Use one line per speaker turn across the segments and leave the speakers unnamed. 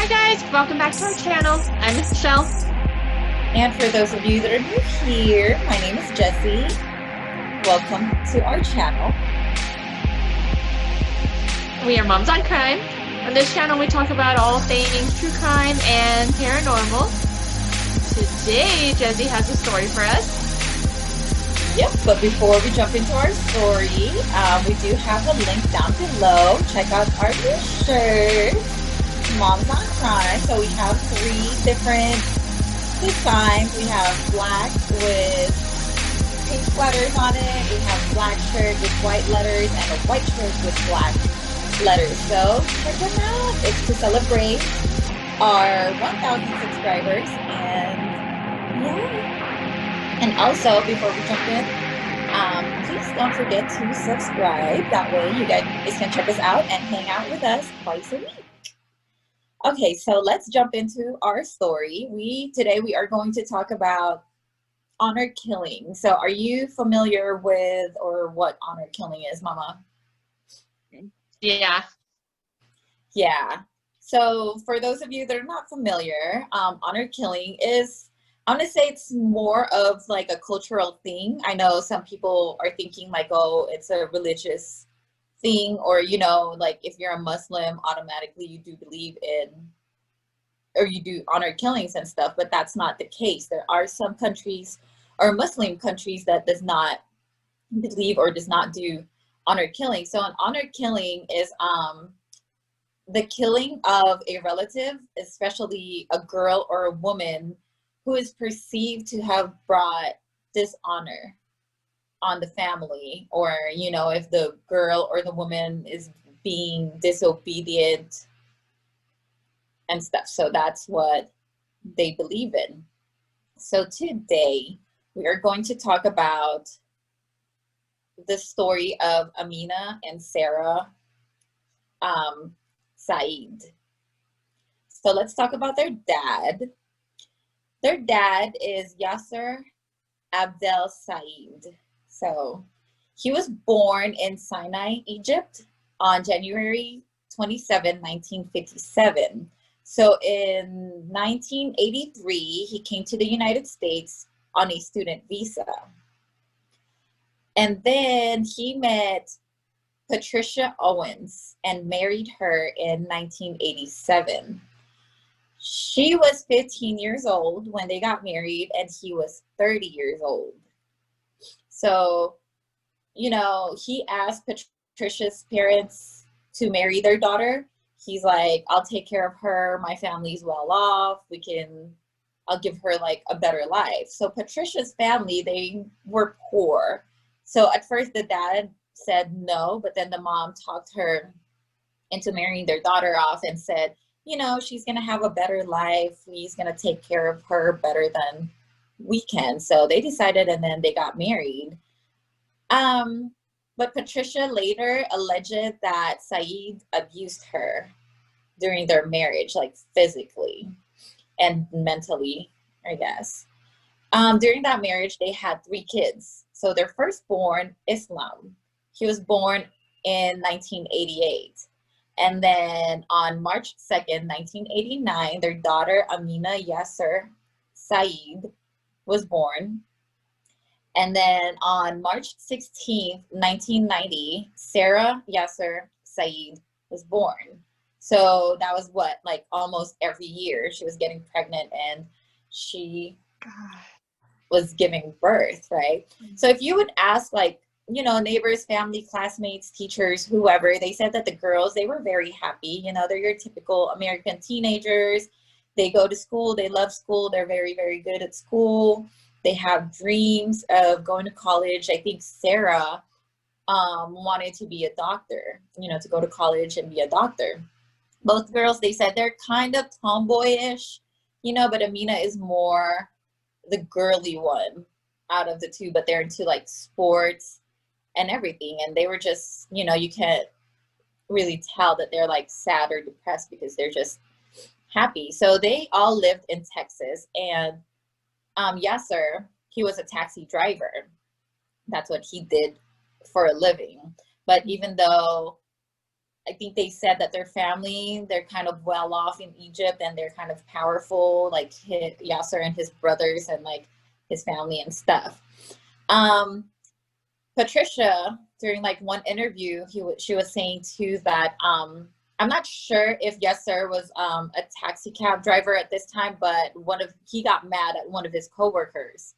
Hi guys, welcome back to our channel. I'm Michelle.
And for those of you that are new here, my name is Jessie. Welcome to our channel.
We are Moms on Crime. On this channel, we talk about all things true crime and paranormal. Today, Jessie has a story for us.
Yep, but before we jump into our story, we do have a link down below. Check out our new shirts, Moms on Crime. So we have 3 different designs. We have black with pink letters on it. We have black shirt with white letters and a white shirt with black letters. So check them out. It's to celebrate our 1,000 subscribers. And yeah. And also, before we jump in, please don't forget to subscribe. That way you guys can check us out and hang out with us twice a week. Okay, so let's jump into our story. Today we are going to talk about honor killing. So are you familiar with or what honor killing is, Mama?
Yeah.
Yeah. So for those of you that are not familiar, honor killing is, I want to say it's more of like a cultural thing. I know some people are thinking like, oh, it's a religious thing, or, you know, like if you're a Muslim, automatically you do believe in, or you do honor killings and stuff, but that's not the case. There are some countries or Muslim countries that does not believe or does not do honor killing. So an honor killing is the killing of a relative, especially a girl or a woman who is perceived to have brought dishonor on the family, or, you know, if the girl or the woman is being disobedient and stuff. So that's what they believe in. So today we are going to talk about the story of Amina and Sarah Said. So let's talk about their dad. Their dad is Yasser Abdel Said. So he was born in Sinai, Egypt on January 27, 1957. So in 1983, he came to the United States on a student visa. And then he met Patricia Owens and married her in 1987. She was 15 years old when they got married, and he was 30 years old. So, you know, he asked Patricia's parents to marry their daughter. He's like, I'll take care of her. My family's well off. I'll give her like a better life. So Patricia's family, they were poor. So at first the dad said no, but then the mom talked her into marrying their daughter off and said, you know, she's going to have a better life. He's going to take care of her better than we can. So they decided, and then they got married. But Patricia later alleged that Said abused her during their marriage, like physically and mentally, I guess. During that marriage, they had 3 kids. So their firstborn, Islam, he was born in 1988. And then on March 2nd, 1989, their daughter, Amina Yasser Said, was born. And then on March 16th, 1990, Sarah Yasser Said was born. So that was what, like almost every year she was getting pregnant and she was giving birth, right? So if you would ask, like, you know, neighbors, family, classmates, teachers, whoever, they said that the girls, they were very happy. You know, they're your typical American teenagers. They go to school, they love school, they're very, very good at school. They have dreams of going to college. I think Sarah wanted to be a doctor, you know, to go to college and be a doctor. Both girls, they said they're kind of tomboyish, you know, but Amina is more the girly one out of the 2, but they're into like sports and everything. And they were just, you know, you can't really tell that they're like sad or depressed because they're just happy. So they all lived in Texas, and Yasser, he was a taxi driver. That's what he did for a living. But even though I think they said that their family, they're kind of well off in Egypt and they're kind of powerful, like Yasser and his brothers and like his family and stuff. Patricia, during like one interview, she was saying too that I'm not sure if Yasser was a taxi cab driver at this time, but he got mad at one of his coworkers.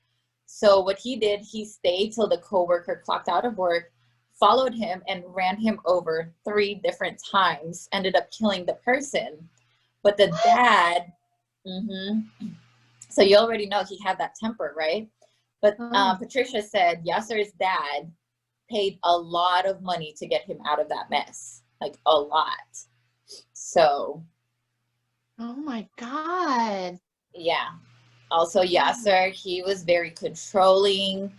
So what he did, he stayed till the coworker clocked out of work, followed him and ran him over 3 different times, ended up killing the person. But the dad, so you already know he had that temper, right? But Patricia said Yasser's dad paid a lot of money to get him out of that mess, like a lot. So.
Oh my God.
Yeah. Also, Yasser, he was very controlling,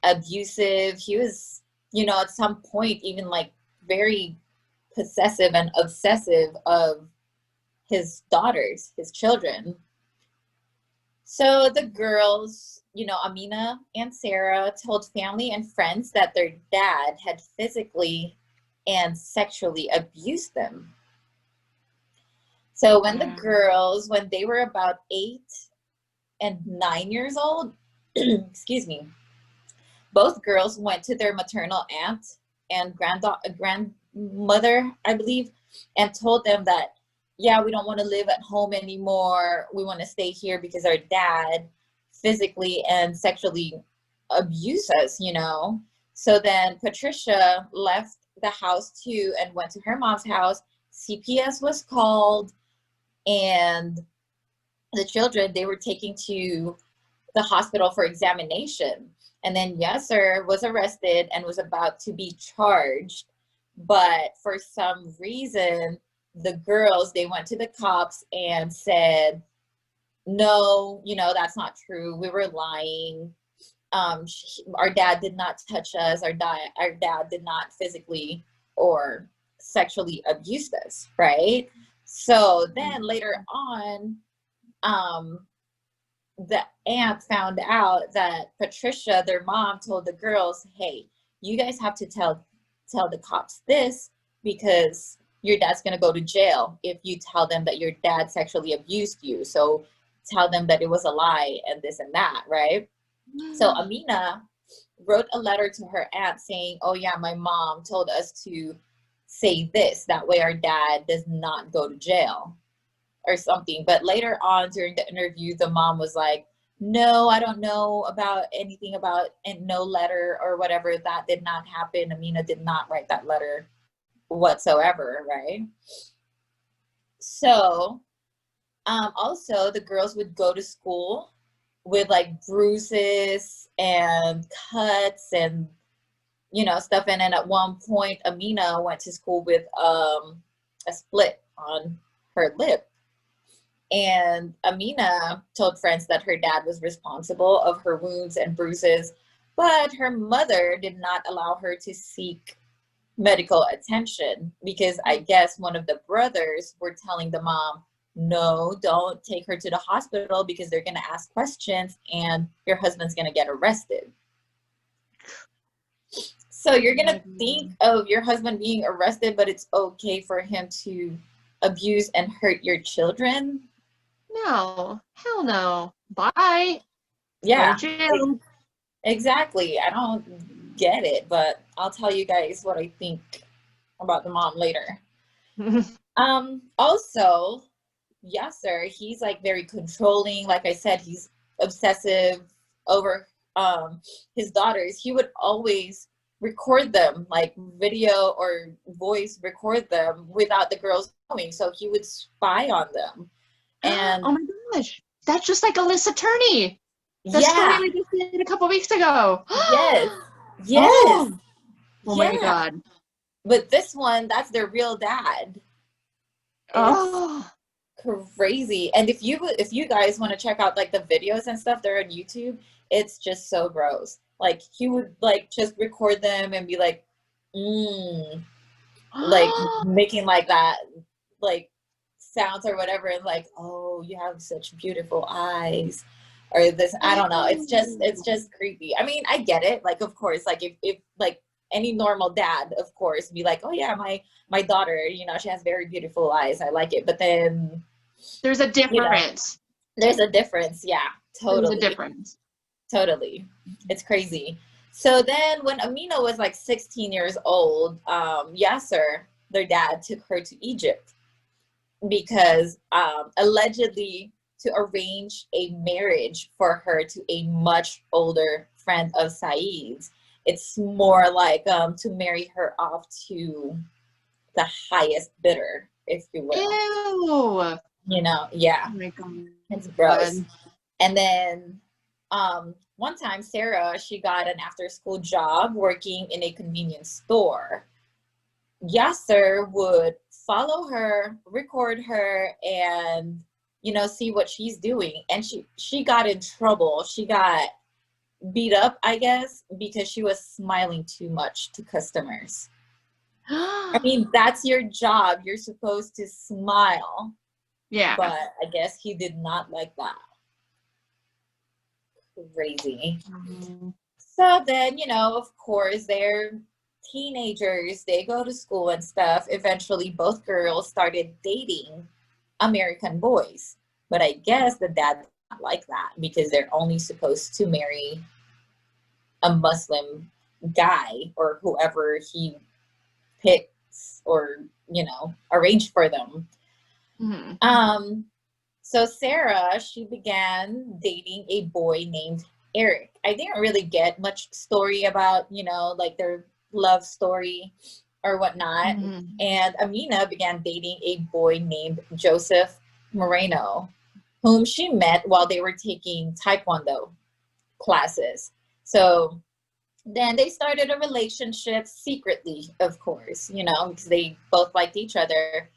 abusive. He was, at some point even like very possessive and obsessive of his daughters, his children. So the girls, Amina and Sarah told family and friends that their dad had physically and sexually abused them. So when the girls, when they were about 8 and 9 years old, excuse me, both girls went to their maternal aunt and grandmother, I believe, and told them that, yeah, we don't want to live at home anymore. We want to stay here because our dad physically and sexually abused us, So then Patricia left the house too and went to her mom's house. CPS was called, and the children, they were taken to the hospital for examination. And then Yasser was arrested and was about to be charged. But for some reason, the girls, they went to the cops and said, no, that's not true. We were lying. Our dad did not touch us. Our dad did not physically or sexually abuse us, right? So then later on, the aunt found out that Patricia, their mom, told the girls, hey, you guys have to tell the cops this because your dad's going to go to jail if you tell them that your dad sexually abused you. So tell them that it was a lie and this and that, right? So Amina wrote a letter to her aunt saying, oh yeah, my mom told us to say this. That way our dad does not go to jail or something. But later on during the interview, the mom was like, no, I don't know about anything about, and no letter or whatever. That did not happen. Amina did not write that letter whatsoever, right? So also the girls would go to school with like bruises and cuts and stuff. And then at one point Amina went to school with a split on her lip. And Amina told friends that her dad was responsible of her wounds and bruises, but her mother did not allow her to seek medical attention because I guess one of the brothers were telling the mom, no, don't take her to the hospital because they're going to ask questions and your husband's going to get arrested. So you're going to think of your husband being arrested, but it's okay for him to abuse and hurt your children?
No, hell no. Bye.
Yeah,
Go to jail.
exactly. I don't get it, but I'll tell you guys what I think about the mom later. Also, Yasser, he's like very controlling. Like I said, he's obsessive over his daughters. He would always record them, like video or voice record them without the girls knowing. So he would spy on them. And
oh my gosh, that's just like Alyssa Turney. The story we just did a couple weeks ago.
Yes.
Oh my God.
But this one, that's their real dad. It's crazy. And if you guys want to check out like the videos and stuff, they're on YouTube. It's just so gross. Like he would like just record them and be like, like making like that, like sounds or whatever, and like, oh, you have such beautiful eyes, or this, I don't know. It's just creepy. I mean, I get it. Like, of course, like if like any normal dad, of course, be like, oh yeah, my daughter, she has very beautiful eyes, I like it. But then
there's a difference.
There's a difference. Yeah,
There's a
totally.
difference.
Totally. It's crazy. So then when Amina was like 16 years old, Yasser, their dad, took her to Egypt because allegedly to arrange a marriage for her to a much older friend of Saeed's. It's more like to marry her off to the highest bidder, if you will.
Ew.
Yeah.
Oh my God.
It's gross. And then one time, Sarah, she got an after-school job working in a convenience store. Yasser would follow her, record her, and see what she's doing. And she got in trouble. She got beat up, I guess, because she was smiling too much to customers. I mean, that's your job. You're supposed to smile.
Yeah.
But I guess he did not like that. Crazy.
Mm-hmm.
So then, of course, they're teenagers. They go to school and stuff. Eventually, both girls started dating American boys. But I guess the dad did not like that because they're only supposed to marry a Muslim guy or whoever he picks or, arrange for them.
Mm-hmm.
So Sarah, she began dating a boy named Eric. I didn't really get much story about, like their love story or whatnot.
Mm-hmm.
And Amina began dating a boy named Joseph Moreno, whom she met while they were taking Taekwondo classes. So then they started a relationship secretly, of course, because they both liked each other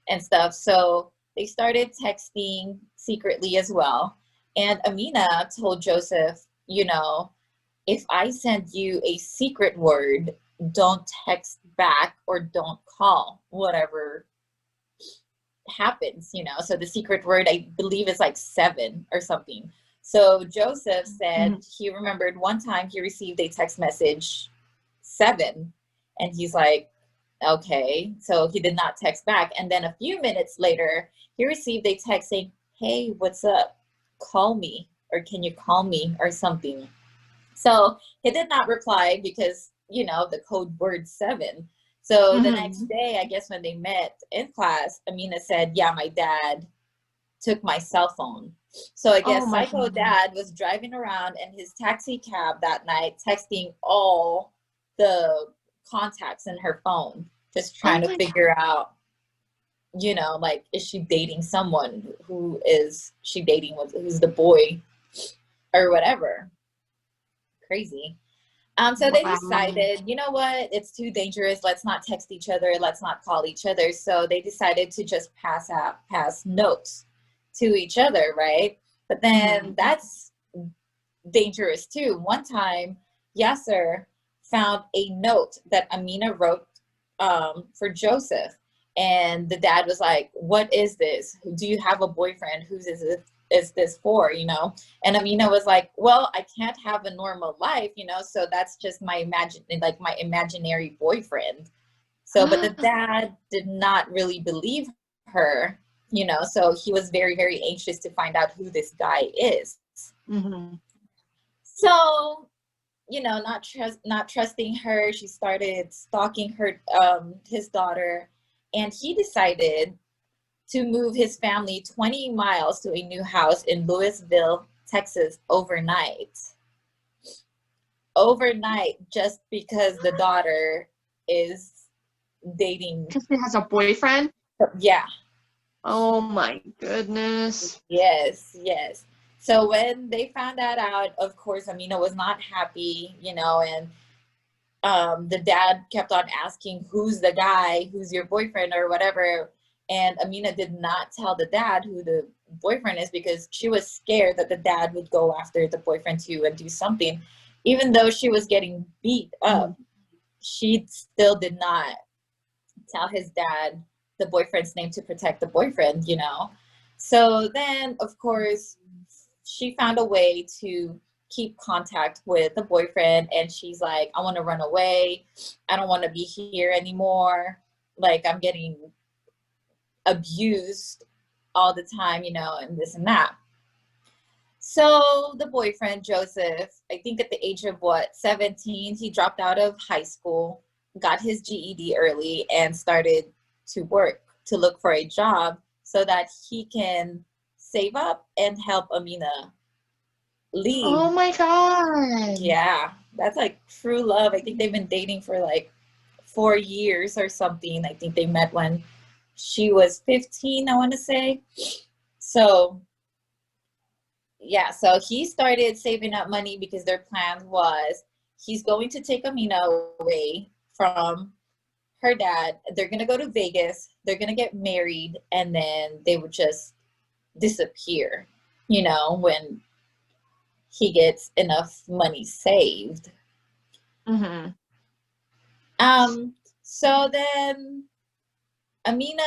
and stuff. So they started texting secretly as well. And Amina told Joseph, if I send you a secret word, don't text back or don't call, whatever happens, So the secret word, I believe, is like 7 or something. So Joseph said he remembered one time he received a text message 7, and he's like, okay. So he did not text back. And then a few minutes later, he received a text saying, hey, what's up? Call me, or can you call me, or something. So he did not reply because, the code word 7. So the next day, I guess when they met in class, Amina said, yeah, my dad took my cell phone. So I guess Psycho Dad was driving around in his taxi cab that night, texting all the contacts in her phone, just trying to figure out, like, is she dating someone? Who is she dating with? Who's the boy or whatever? Crazy. So they decided, you know what? It's too dangerous. Let's not text each other. Let's not call each other. So they decided to just pass notes to each other, right? But then that's dangerous too. One time, Yasser found a note that Amina wrote for Joseph, and the dad was like, what is this? Do you have a boyfriend? Whose is this for, And Amina was like, well, I can't have a normal life, so that's just my imaginary boyfriend. So but the dad did not really believe her, so he was very, very anxious to find out who this guy is. So, not trusting her, she started stalking his daughter, and he decided to move his family 20 miles to a new house in Louisville, Texas, overnight, just because the daughter is dating.
Because he has a boyfriend?
Yeah.
Oh my goodness.
Yes. So when they found that out, of course, Amina was not happy, and the dad kept on asking, who's the guy, who's your boyfriend or whatever. And Amina did not tell the dad who the boyfriend is because she was scared that the dad would go after the boyfriend too and do something. Even though she was getting beat up, she still did not tell his dad the boyfriend's name to protect the boyfriend, So then, of course, she found a way to keep contact with the boyfriend, and she's like, I want to run away. I don't want to be here anymore. Like, I'm getting abused all the time, and this and that. So the boyfriend, Joseph, I think at the age of 17, he dropped out of high school, got his GED early, and started to work to look for a job so that he can save up and help Amina leave.
Oh my God.
Yeah, that's like true love. I think they've been dating for like 4 years or something. I think they met when she was 15, I want to say. So yeah, so he started saving up money because their plan was he's going to take Amina away from her dad. They're going to go to Vegas. They're going to get married, and then they would just disappear, when he gets enough money saved.
Mm-hmm.
So then Amina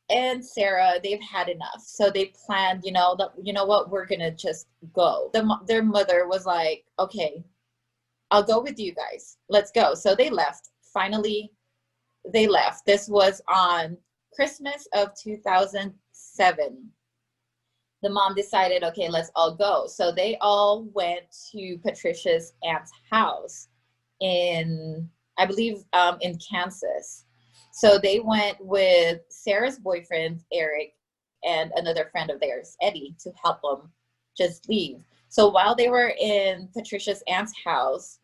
and Sarah, they've had enough. So they planned, what, we're going to just go. Their mother was like, okay, I'll go with you guys. Let's go. So they left. Finally, they left. This was on Christmas of 2007. The mom decided, okay, let's all go. So they all went to Patricia's aunt's house in, I believe, in Kansas. So they went with Sarah's boyfriend, Eric, and another friend of theirs, Eddie, to help them just leave. So while they were in Patricia's aunt's house,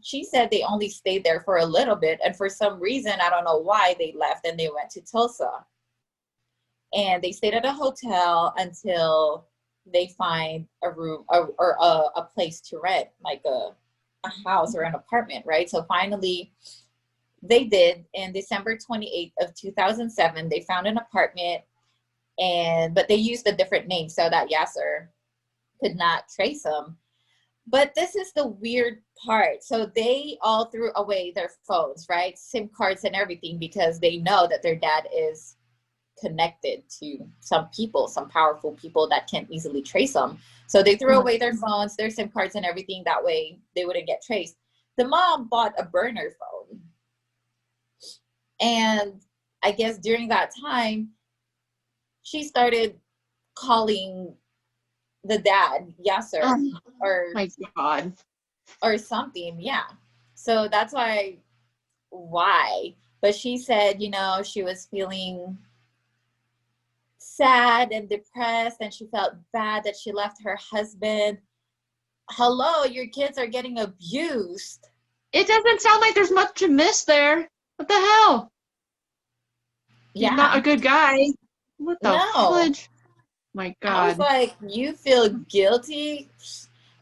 she said they only stayed there for a little bit. And for some reason, I don't know why, they left and they went to Tulsa. And they stayed at a hotel until they find a room or a place to rent, like a house or an apartment, right? So finally, they did. In December 28th of 2007, they found an apartment, but they used a different name so that Yasser could not trace them. But this is the weird part. So they all threw away their phones, right? SIM cards and everything, because they know that their dad is connected to some people, some powerful people that can't easily trace them. So they threw away their phones, their SIM cards and everything. That way they wouldn't get traced. The mom bought a burner phone. And I guess during that time, she started calling the dad, Yasser, or
my God,
or something. Yeah. So that's why. But she said, she was feeling sad and depressed, and she felt bad that she left her husband. Hello, your kids are getting abused.
It doesn't sound like there's much to miss there. What the hell?
Yeah.
He's not a good guy. What the fudge? My God.
I was like, you feel guilty?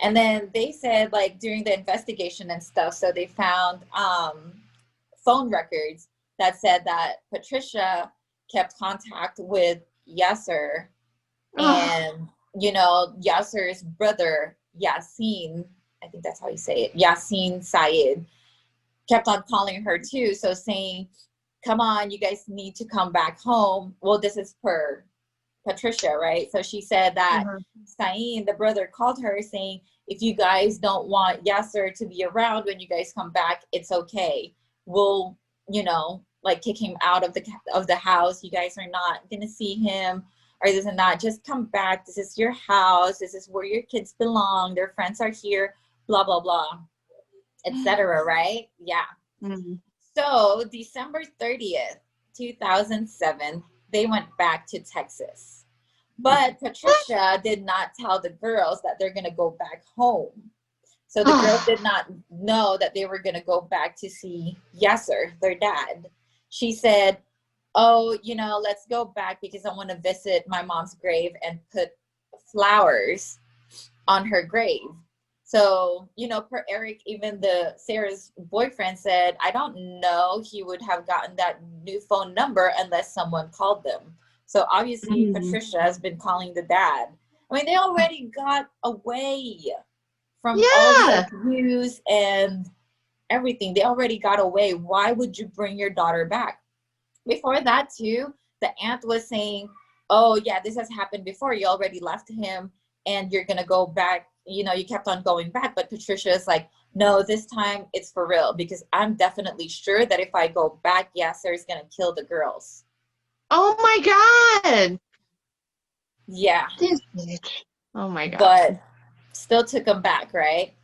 And then they said, like, during the investigation and stuff, so they found phone records that said that Patricia kept contact with Yasser. And, Yasser's brother, Yasin, I think that's how you say it, Yasin Syed, kept on calling her too. So saying, come on, you guys need to come back home. Well, this is per Patricia, right? So she said that Saeed, the brother, called her saying, if you guys don't want Yasser to be around when you guys come back, it's okay. We'll, like, kick him out of the house. You guys are not going to see him or this and that. Just come back. This is your house. This is where your kids belong. Their friends are here, blah, blah, blah, etc. Right? Yeah. Mm-hmm. So December 30th, 2007, they went back to Texas. But Patricia did not tell the girls that they're going to go back home. So the girls did not know that they were going to go back to see Yasser, their dad. She said, oh, let's go back because I want to visit my mom's grave and put flowers on her grave. So, per Eric, even Sarah's boyfriend said, I don't know he would have gotten that new phone number unless someone called them. So obviously Patricia has been calling the dad. I mean, they already got away from all the abuse and everything. They already got away. Why would you bring your daughter back? Before that too, the aunt was saying, oh yeah, this has happened before. You already left him and you're going to go back, you know, you kept on going back. But Patricia is like, no, this time it's for real, because I'm definitely sure that if I go back, Yasser is going to kill the girls.
Oh my God.
Yeah.
This bitch. Oh my God.
But still took them back, right?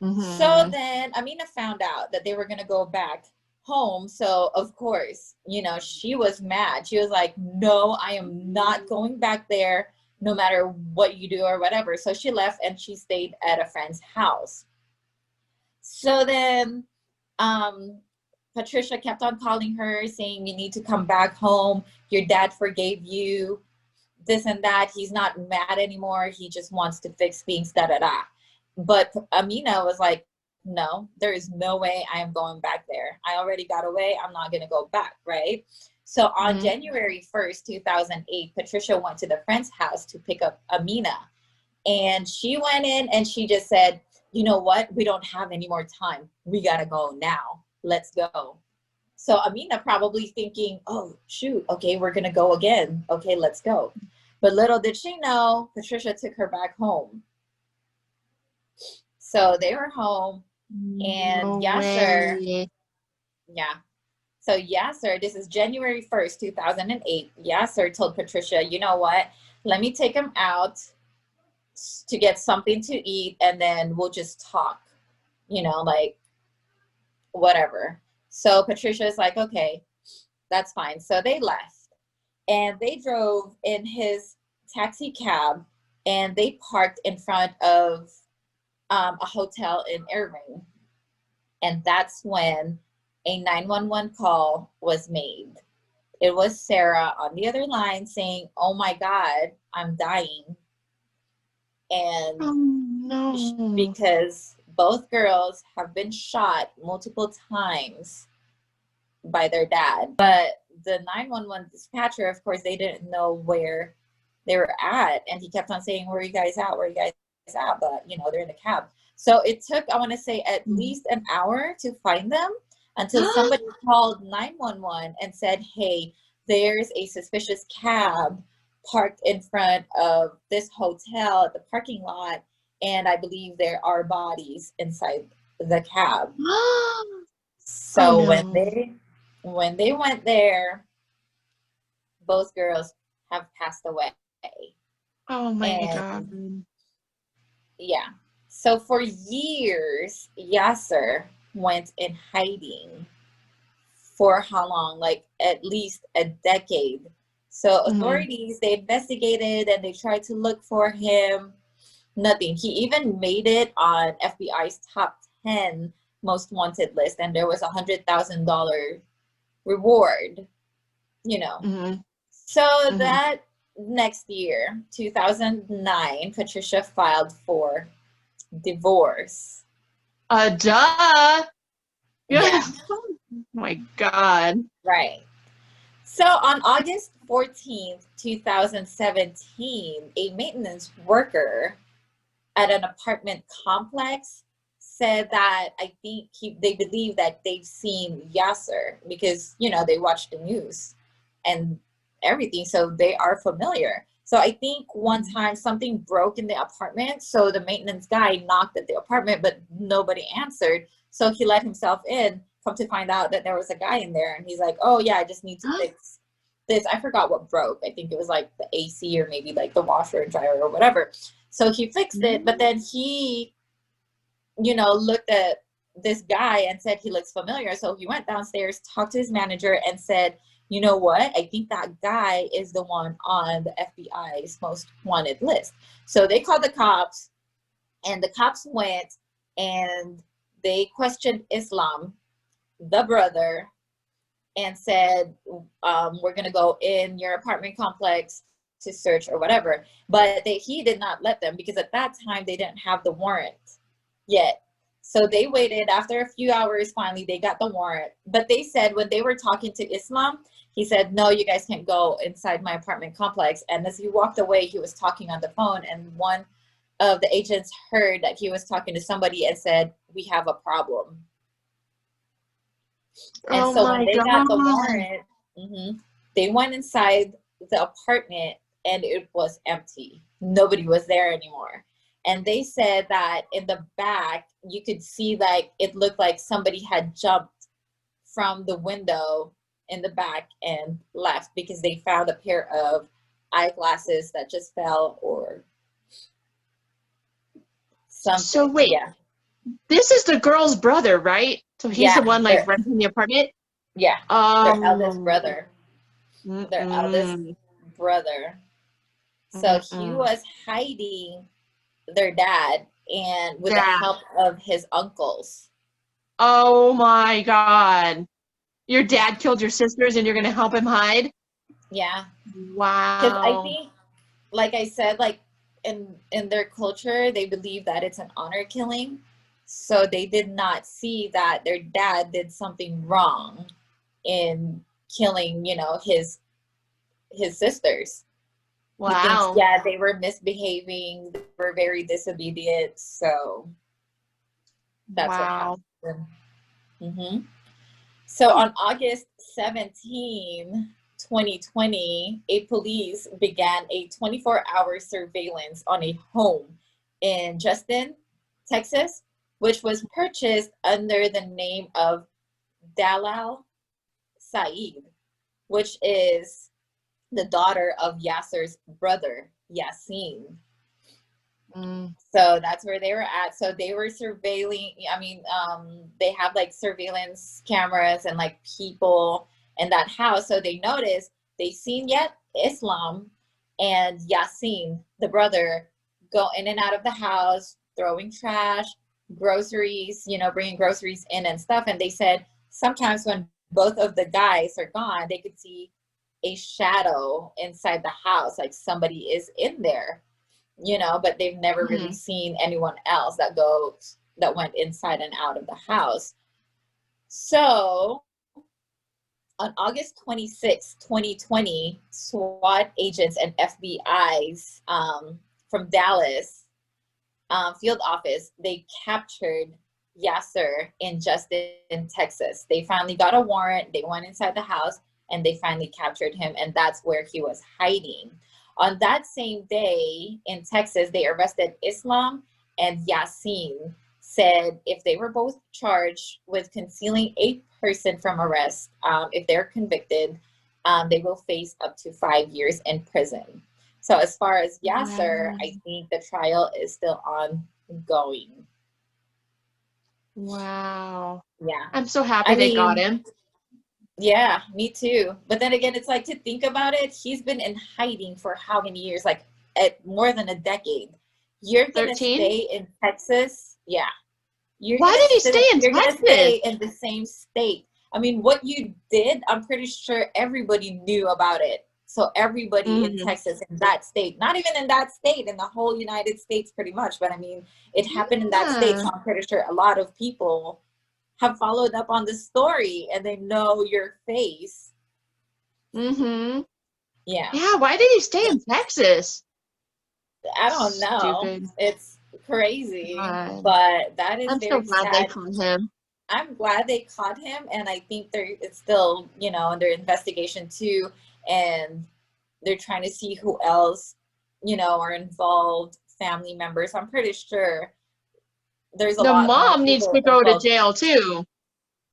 So
Mm-hmm.
then Amina found out that they were going to go back home. So, of course, you know, she was mad. She was like, no, I am not going back there no matter what you do or whatever. So she left and she stayed at a friend's house. So then Patricia kept on calling her saying, you need to come back home. Your dad forgave you, this and that. He's not mad anymore. He just wants to fix things, da da da. But Amina was like, no, there is no way I am going back there. I already got away. I'm not going to go back, right? So on January 1st, 2008, Patricia went to the friend's house to pick up Amina. And she went in and she just said, you know what? We don't have any more time. We got to go now. Let's go. So Amina probably thinking, oh, shoot. Okay, we're going to go again. Okay, let's go. But little did she know, Patricia took her back home. So they were home, and
No
Yasser,
way.
yeah. So Yasser, this is January 1st, 2008. Yasser told Patricia, you know what? Let me take him out to get something to eat, and then we'll just talk, you know, like whatever. So Patricia's like, okay, that's fine. So they left, and they drove in his taxi cab, and they parked in front of a hotel in Irving. And that's when a 911 call was made. It was Sarah on the other line saying, oh my God, I'm dying. And
Oh no.
because both girls have been shot multiple times by their dad. But the 911 dispatcher, of course, they didn't know where they were at. And he kept on saying, where are you guys at? Where are you guys at? But, you know, they're in a cab. So it took, I want to say, at least an hour to find them until somebody called 911 and said, hey, there's a suspicious cab parked in front of this hotel at the parking lot. And I believe there are bodies inside the cab. So
Oh, no.
when they went there, both girls have passed away.
Oh my
And
God.
yeah. So for years, Yasser went in hiding. For how long? Like at least a decade. So authorities, they investigated and they tried to look for him. Nothing. He even made it on FBI's top 10 most wanted list, and there was $100,000 reward, you know. So that next year, 2009, Patricia filed for divorce.
Duh.
Yeah.
Oh my God.
Right. So on August 14th, 2017, a maintenance worker at an apartment complex said that I think they believe that they've seen Yasser because, you know, they watch the news and everything. So they are familiar. So I think one time something broke in the apartment. So the maintenance guy knocked at the apartment, but nobody answered. So he let himself in, come to find out that there was a guy in there. And he's like, oh yeah, I just need to fix this. I forgot what broke. I think it was like the AC or maybe like the washer and dryer or whatever. So he fixed it, but then he, you know, looked at this guy and said he looks familiar. So he went downstairs, talked to his manager and said, you know what? I think that guy is the one on the FBI's most wanted list. So they called the cops, and the cops went and they questioned Islam, the brother, and said, we're going to go in your apartment complex to search or whatever. But he did not let them because at that time they didn't have the warrant yet. So they waited. After a few hours, finally they got the warrant. But they said when they were talking to Islam, he said, no, you guys can't go inside my apartment complex. And as he walked away, he was talking on the phone, and one of the agents heard that he was talking to somebody and said, we have a problem. And so when they got the warrant, they went inside the apartment and it was empty. Nobody was there anymore. And they said that in the back, you could see like it looked like somebody had jumped from the window in the back and left because they found a pair of eyeglasses that just fell or something.
So wait,
Yeah.
this is the girl's brother, right? So he's the
Yeah.
one like renting the apartment.
Yeah. Their eldest
Um.
brother. Their eldest
Mm-mm,
brother. So he
mm-mm.
was hiding their dad and with the
Dad.
help of his uncles.
Oh my God. Your
Yeah.
dad killed your sisters and you're gonna help him hide?
Yeah. Because I
Wow.
think, like I said, like in their culture, they believe that it's an honor killing. So they did not see that their dad did something wrong in killing, his sisters. He thinks,
Wow.
yeah, they were misbehaving, they were very disobedient, so that's what
Wow.
happened. Hmm. So on August 17, 2020, a police began a 24-hour surveillance on a home in Justin, Texas, which was purchased under the name of Dalal Saeed, which is the daughter of Yasser's brother, Yasin.
Mm.
So that's where they were at. So they were surveilling. I mean, they have like surveillance cameras and like people in that house. So they noticed they seen yet Islam and Yasin, the brother, go in and out of the house, throwing trash, groceries, bringing groceries in and stuff. And they said sometimes when both of the guys are gone, they could see a shadow inside the house, like somebody is in there, but they've never really
Mhm.
seen anyone else that went inside and out of the house. So on August 26, 2020, SWAT agents and FBI's from Dallas field office, they captured Yasser in Justin, Texas. They finally got a warrant. They went inside the house and they finally captured him, and that's where he was hiding. On that same day in Texas, they arrested Islam and Yasin, said if they were both charged with concealing a person from arrest, if they're convicted, they will face up to 5 years in prison. So as far as Yasser,
Wow.
I think the trial is still ongoing.
Wow.
Yeah.
I'm so happy
I
they got
mean,
him.
yeah, me too. But then again, it's like to think about it, he's been in hiding for how many years? Like at more than a decade. You're gonna
13?
stay in Texas. Yeah.
Why did he stay in
You're gonna
Texas?
stay in the same state. I mean, what you did, I'm pretty sure everybody knew about it. So everybody in
Mm.
Texas, in that state, not even in that state, in the whole United States, pretty much. But I mean, it happened in that state,
Yeah.
so I'm pretty sure a lot of people have followed up on the story and they know your face.
Mm-hmm.
Yeah,
Yeah, why did he stay in Texas?
I don't know.
Stupid.
It's crazy,
God.
but that is
I'm so
very
glad they
sad.
caught him.
I'm glad they caught him, and I think it's still, under investigation too, and they're trying to see who else, are involved, family members. I'm pretty sure there's a
The
lot more
mom needs
people
to go to
involved.
jail too.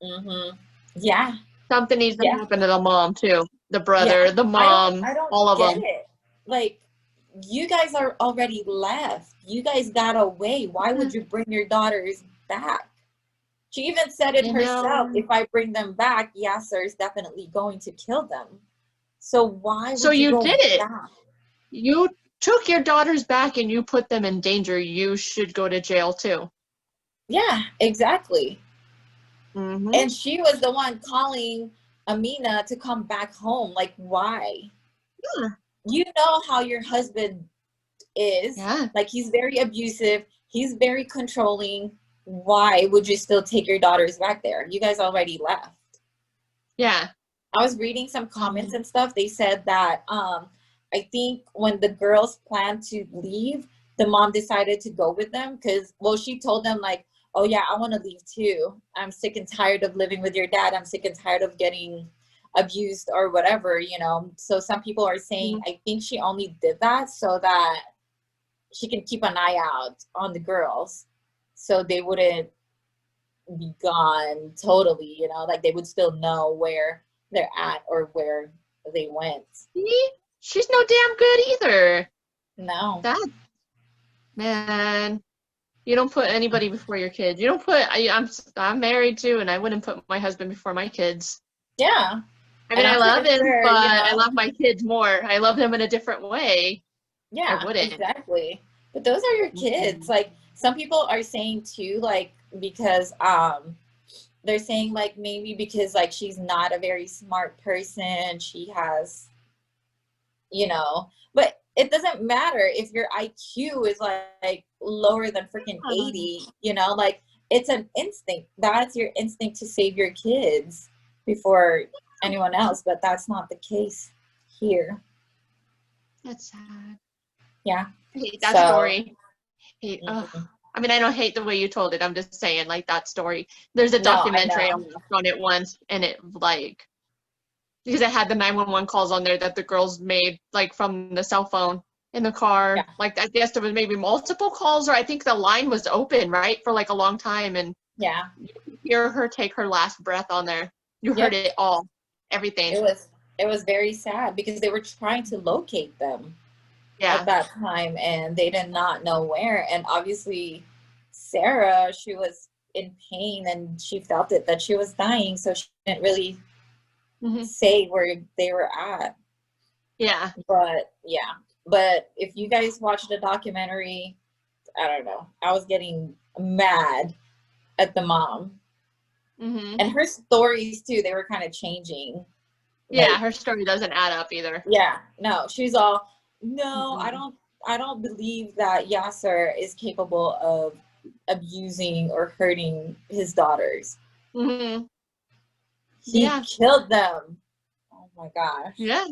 Hmm. Yeah,
Something needs to
yeah,
happen to the mom too. The
yeah.
brother, the
I
mom,
don't
all of
get
them.
it. Like, you guys are already left. You guys got away. Why would you bring your daughters back? She even said it
You
herself.
know.
If I bring them back, Yasser is definitely going to kill them. So why
So
would you
you
go
did it.
back?
You took your daughters back and you put them in danger. You should go to jail too.
Yeah, exactly.
Mm-hmm.
And she was the one calling Amina to come back home. Like, why?
Yeah.
You know how your husband is.
Yeah.
Like, he's very abusive. He's very controlling. Why would you still take your daughters back there? You guys already left.
Yeah.
I was reading some comments and stuff. They said that I think when the girls planned to leave, the mom decided to go with them because, well, she told them like, oh yeah, I want to leave too. I'm sick and tired of living with your dad. I'm sick and tired of getting abused or whatever. So some people are saying, I think she only did that so that she can keep an eye out on the girls so they wouldn't be gone totally, you know, like they would still know where they're at or where they went.
See? She's no damn good either.
No.
That, man, you don't put anybody before your kids. You don't put, I'm married too, and I wouldn't put my husband before my kids.
Yeah.
I mean, I love him,
sure,
but
you know,
I love my kids more. I love him in a different way.
yeah,
I wouldn't.
exactly. But those are your kids. Like some people are saying too, like because they're saying like maybe because like she's not a very smart person, she has, you know, but it doesn't matter if your IQ is like lower than freaking 80, you know, like it's an instinct. That's your instinct to save your kids before anyone else, but that's not the case here.
That's sad.
Yeah.
I hate that story. I mean, I don't hate the way you told it. I'm just saying, like, that story. There's a documentary I watched on it once, and it, like, because it had the 911 calls on there that the girls made, like, from the cell phone in the car.
Yeah.
Like, I guess there was maybe multiple calls, or I think the line was open, right, for, like, a long time, and
yeah,
you could hear her take her last breath on there. You heard it all, everything.
It was very sad because they were trying to locate them.
Yeah.
At that time, and they did not know where. And obviously Sarah, she was in pain and she felt it that she was dying, so she didn't really say where they were at.
Yeah.
But if you guys watch the documentary, I don't know, I was getting mad at the mom. And her stories too, they were kind of changing.
Yeah, like, her story doesn't add up either.
Yeah, no, she's all, no, I don't believe that Yasser is capable of abusing or hurting his daughters. He killed them. Oh my gosh.
Yeah.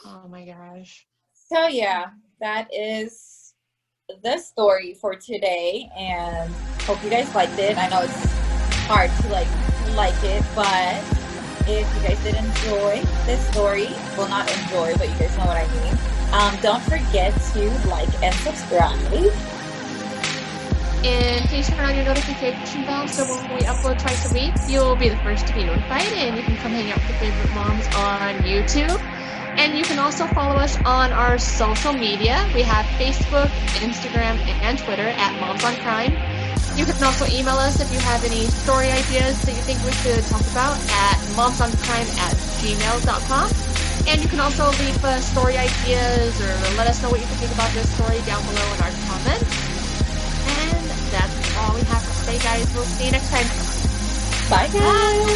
Oh my gosh.
So yeah, that is the story for today, and hope you guys liked it. I know it's hard to like it, but if you guys did enjoy this story, well, not enjoy, but you guys know what I mean. Don't forget to like and subscribe.
And please turn on your notification bell so when we upload twice a week, you'll be the first to be notified, and you can come hang out with your favorite moms on YouTube. And you can also follow us on our social media. We have Facebook, Instagram, and Twitter at Momsoncrime. You can also email us if you have any story ideas that you think we should talk about at momsoncrime@gmail.com. And you can also leave story ideas or let us know what you think about this story down below in our comments. And that's all we have for today, guys. We'll see you next time.
Bye, guys.